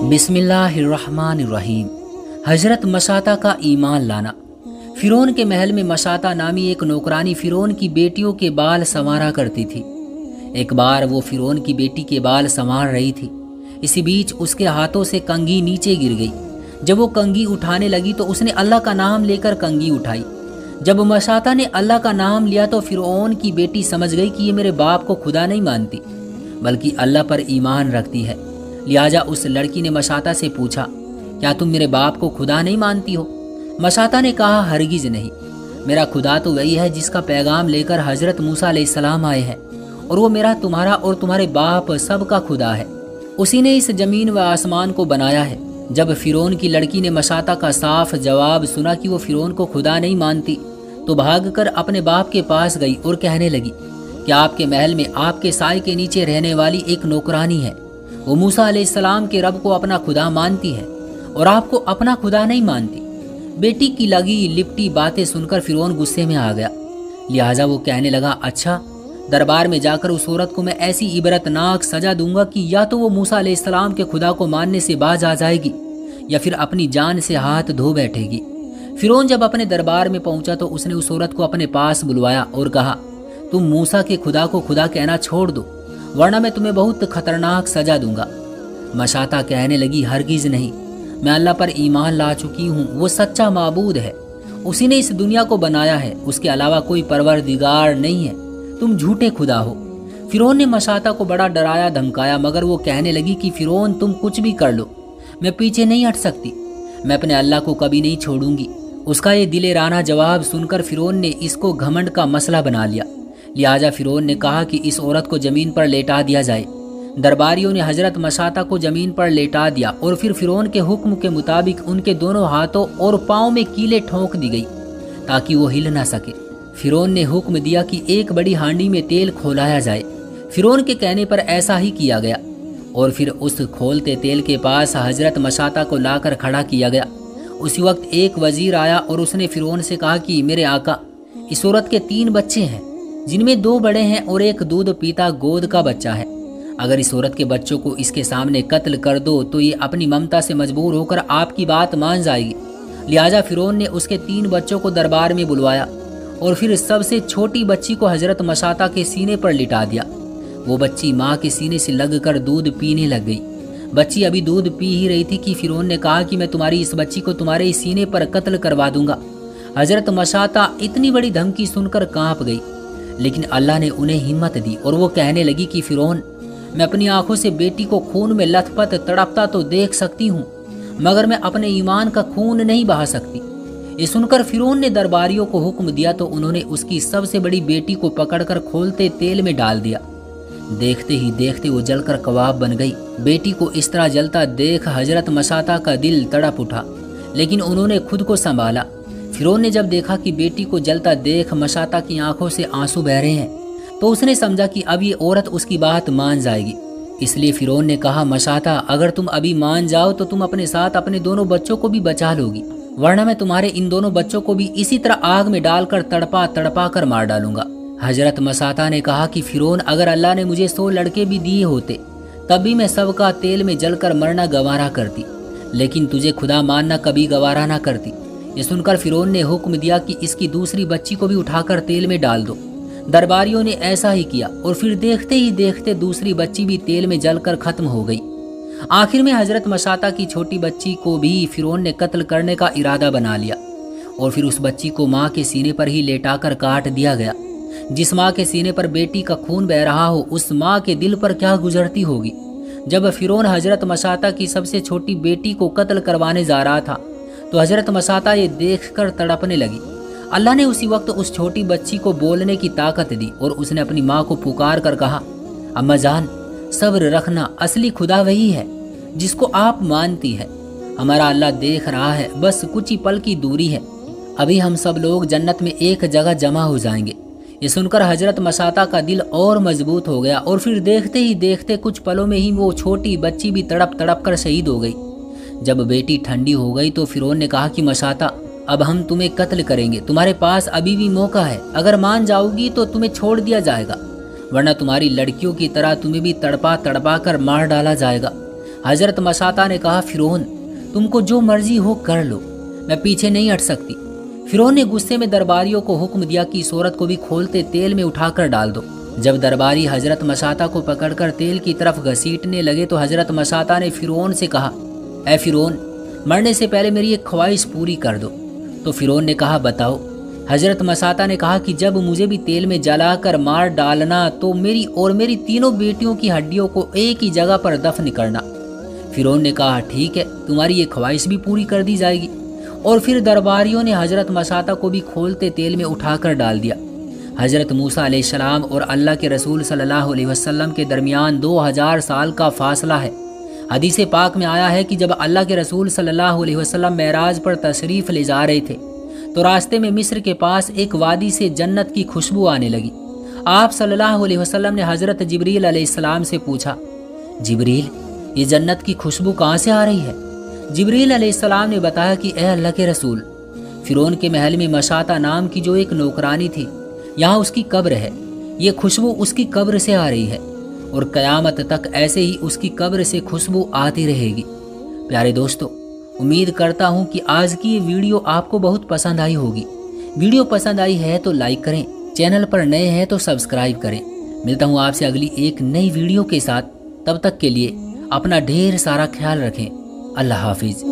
बिस्मिल्लाहिर्रहमानिर्रहीम। हजरत मशाता का ईमान लाना। फिरौन के महल में मशाता नामी एक नौकरानी फिरौन की बेटियों के बाल संवारा करती थी। एक बार वो फिरौन की बेटी के बाल संवार रही थी। इसी बीच उसके हाथों से कंघी नीचे गिर गई। जब वो कंघी उठाने लगी तो उसने अल्लाह का नाम लेकर कंघी उठाई। जब मशाता ने अल्लाह का नाम लिया तो फिरौन की बेटी समझ गई कि ये मेरे बाप को खुदा नहीं मानती बल्कि अल्लाह पर ईमान रखती है। लिहाजा उस लड़की ने मशाता से पूछा, क्या तुम मेरे बाप को खुदा नहीं मानती हो? मशाता ने कहा, हरगिज नहीं। मेरा खुदा तो वही है जिसका पैगाम लेकर हजरत मूसा अलैहिस्सलाम आए हैं, और वो मेरा, तुम्हारा और तुम्हारे बाप सबका खुदा है। उसी ने इस जमीन व आसमान को बनाया है। जब फिरौन की लड़की ने मशाता का साफ जवाब सुना कि वो फिरौन को खुदा नहीं मानती तो भागकर अपने बाप के पास गई और कहने लगी कि आपके महल में आपके साए के नीचे रहने वाली एक नौकरानी है। वो मूसा अलैहिस्सलाम के रब को अपना खुदा मानती है और आपको अपना खुदा नहीं मानती। बेटी की लगी लिपटी बातें सुनकर फिरौन गुस्से में आ गया। लिहाजा वो कहने लगा, अच्छा, दरबार में जाकर उस औरत को मैं ऐसी इबरतनाक सजा दूंगा कि या तो वो मूसा अलैहिस्सलाम के खुदा को मानने से बाज आ जाएगी या फिर अपनी जान से हाथ धो बैठेगी। फिरौन जब अपने दरबार में पहुंचा तो उसने उस औरत को अपने पास बुलवाया और कहा, तुम मूसा के खुदा को खुदा कहना छोड़ दो, वरना मैं तुम्हें बहुत खतरनाक सजा दूंगा। मशाता कहने लगी, हरगिज नहीं, मैं अल्लाह पर ईमान ला चुकी हूँ। वो सच्चा माबूद है, उसी ने इस दुनिया को बनाया है, उसके अलावा कोई परवरदिगार नहीं है। तुम झूठे खुदा हो। फिरौन ने मशाता को बड़ा डराया धमकाया, मगर वो कहने लगी कि फिरौन, तुम कुछ भी कर लो, मैं पीछे नहीं हट सकती। मैं अपने अल्लाह को कभी नहीं छोड़ूंगी। उसका ये दिले राना जवाब सुनकर फिरौन ने इसको घमंड का मसला बना लिया। लिहाजा फिरौन ने कहा कि इस औरत को जमीन पर लेटा दिया जाए। दरबारियों ने हजरत मशाता को जमीन पर लेटा दिया और फिर फिरौन के हुक्म के मुताबिक उनके दोनों हाथों और पाँव में कीलें ठोंक दी गई ताकि वो हिल ना सके। फिरौन ने हुक्म दिया कि एक बड़ी हांडी में तेल खोलाया जाए। फिरौन के कहने पर ऐसा ही किया गया और फिर उस खोलते तेल के पास हजरत मशाता को लाकर खड़ा किया गया। उसी वक्त एक वजीर आया और उसने फिरौन से कहा कि मेरे आका, इस औरत के 3 बच्चे हैं, जिनमें 2 बड़े हैं और एक दूध पीता गोद का बच्चा है। अगर इस औरत के बच्चों को इसके सामने कत्ल कर दो तो ये अपनी ममता से मजबूर होकर आपकी बात मान जाएगी। लिहाजा फिरौन ने उसके 3 बच्चों को दरबार में बुलवाया और फिर सबसे छोटी बच्ची को हजरत मशाता के सीने पर लिटा दिया। वो बच्ची माँ के सीने से लगकर दूध पीने लग गई। बच्ची अभी दूध पी ही रही थी कि फिरौन ने कहा कि मैं तुम्हारी इस बच्ची को तुम्हारे सीने पर कत्ल करवा दूंगा। हजरत मशाता इतनी बड़ी धमकी सुनकर कांप गई, लेकिन अल्लाह ने उन्हें हिम्मत दी और वो कहने लगी कि फिरौन, मैं अपनी आंखों से बेटी को खून में लथपथ तड़पता तो देख सकती हूँ, मगर मैं अपने ईमान का खून नहीं बहा सकती। ये सुनकर फिरौन ने दरबारियों को हुक्म दिया तो उन्होंने उसकी सबसे बड़ी बेटी को पकड़कर खोलते तेल में डाल दिया। देखते ही देखते वो जलकर कबाब बन गई। बेटी को इस तरह जलता देख हजरत मशाता का दिल तड़प उठा, लेकिन उन्होंने खुद को संभाला। फिरौन ने जब देखा कि बेटी को जलता देख मशाता की आंखों से आंसू बह रहे हैं तो उसने समझा कि अब ये औरत उसकी बात मान जाएगी। इसलिए फिरौन ने कहा, मशाता, अगर तुम अभी मान जाओ तो तुम अपने साथ अपने दोनों बच्चों को भी बचा लोगी, वरना मैं तुम्हारे इन दोनों बच्चों को भी इसी तरह आग में डालकर तड़पा तड़पा कर मार डालूंगा। हजरत मशाता ने कहा कि फिरौन, अगर अल्लाह ने मुझे 100 लड़के भी दिए होते तब भी मैं सबका तेल में जलकर मरना गवारा करती, लेकिन तुझे खुदा मानना कभी गवारा ना करती। ये सुनकर फिरौन ने हुक्म दिया कि इसकी दूसरी बच्ची को भी उठाकर तेल में डाल दो। दरबारियों ने ऐसा ही किया और फिर देखते ही देखते दूसरी बच्ची भी तेल में जलकर खत्म हो गई। आखिर में हजरत मशाता की छोटी बच्ची को भी फिरौन ने कत्ल करने का इरादा बना लिया और फिर उस बच्ची को माँ के सीने पर ही लेटाकर काट दिया गया। जिस माँ के सीने पर बेटी का खून बह रहा हो, उस माँ के दिल पर क्या गुजरती होगी। जब फिरौन हजरत मशाता की सबसे छोटी बेटी को कत्ल करवाने जा रहा था तो हजरत मशाता ये देखकर तड़पने लगी। अल्लाह ने उसी वक्त उस छोटी बच्ची को बोलने की ताकत दी और उसने अपनी माँ को पुकार कर कहा, अम्मा जान, सब्र रखना, असली खुदा वही है जिसको आप मानती है। हमारा अल्लाह देख रहा है, बस कुछ ही पल की दूरी है, अभी हम सब लोग जन्नत में एक जगह जमा हो जाएंगे। ये सुनकर हजरत मशाता का दिल और मजबूत हो गया और फिर देखते ही देखते कुछ पलों में ही वो छोटी बच्ची भी तड़प तड़प कर शहीद हो गई। जब बेटी ठंडी हो गई तो फिरौन ने कहा कि मशाता, अब हम तुम्हें कत्ल करेंगे, तुम्हारे पास अभी भी मौका है, अगर मान जाओगी तो तुम्हें छोड़ दिया जाएगा, वरना तुम्हारी लड़कियों की तरह तुम्हें भी तड़पा तड़पा कर मार डाला जाएगा। हजरत मसाता ने कहा, फिरौन तुमको जो मर्जी हो कर लो, मैं पीछे नहीं हट सकती। फिरौन ने गुस्से में दरबारियों को हुक्म दिया कि इस औरत को भी खोलते तेल में उठाकर डाल दो। जब दरबारी हजरत मसाता को पकड़कर तेल की तरफ घसीटने लगे तो हजरत मसाता ने फिरौन से कहा, ऐ फिरौन, मरने से पहले मेरी एक ख्वाहिश पूरी कर दो। तो फिरौन ने कहा, बताओ। हजरत मसाता ने कहा कि जब मुझे भी तेल में जलाकर मार डालना तो मेरी और मेरी तीनों बेटियों की हड्डियों को एक ही जगह पर दफन करना। फिरौन ने कहा, ठीक है, तुम्हारी ये ख्वाहिश भी पूरी कर दी जाएगी। और फिर दरबारियों ने हजरत मसाता को भी खोलते तेल में उठाकर डाल दिया। हजरत मूसा अलैहिस्सलाम और अल्लाह के रसूल सल्लल्लाहु अलैहि वसल्लम के दरमियान 2000 साल का फासला है। हदीस पाक में आया है कि जब अल्लाह के रसूल सल्लल्लाहु अलैहि वसल्लम मेराज पर तशरीफ़ ले जा रहे थे तो रास्ते में मिस्र के पास एक वादी से जन्नत की खुशबू आने लगी। आप सल्लल्लाहु अलैहि वसल्लम ने हजरत जिब्रील अलैहिस्सलाम से पूछा, जिब्रील ये जन्नत की खुशबू कहाँ से आ रही है? जिब्रील अलैहिस्सलाम ने बताया कि ए अल्लाह के रसूल, फिरौन के महल में मशाता नाम की जो एक नौकरानी थी, यहाँ उसकी कब्र है। ये खुशबू उसकी कब्र से आ रही है और क़यामत तक ऐसे ही उसकी कब्र से खुशबू आती रहेगी। प्यारे दोस्तों, उम्मीद करता हूँ कि आज की ये वीडियो आपको बहुत पसंद आई होगी। वीडियो पसंद आई है तो लाइक करें, चैनल पर नए हैं तो सब्सक्राइब करें। मिलता हूँ आपसे अगली एक नई वीडियो के साथ। तब तक के लिए अपना ढेर सारा ख्याल रखें। अल्लाह हाफिज़।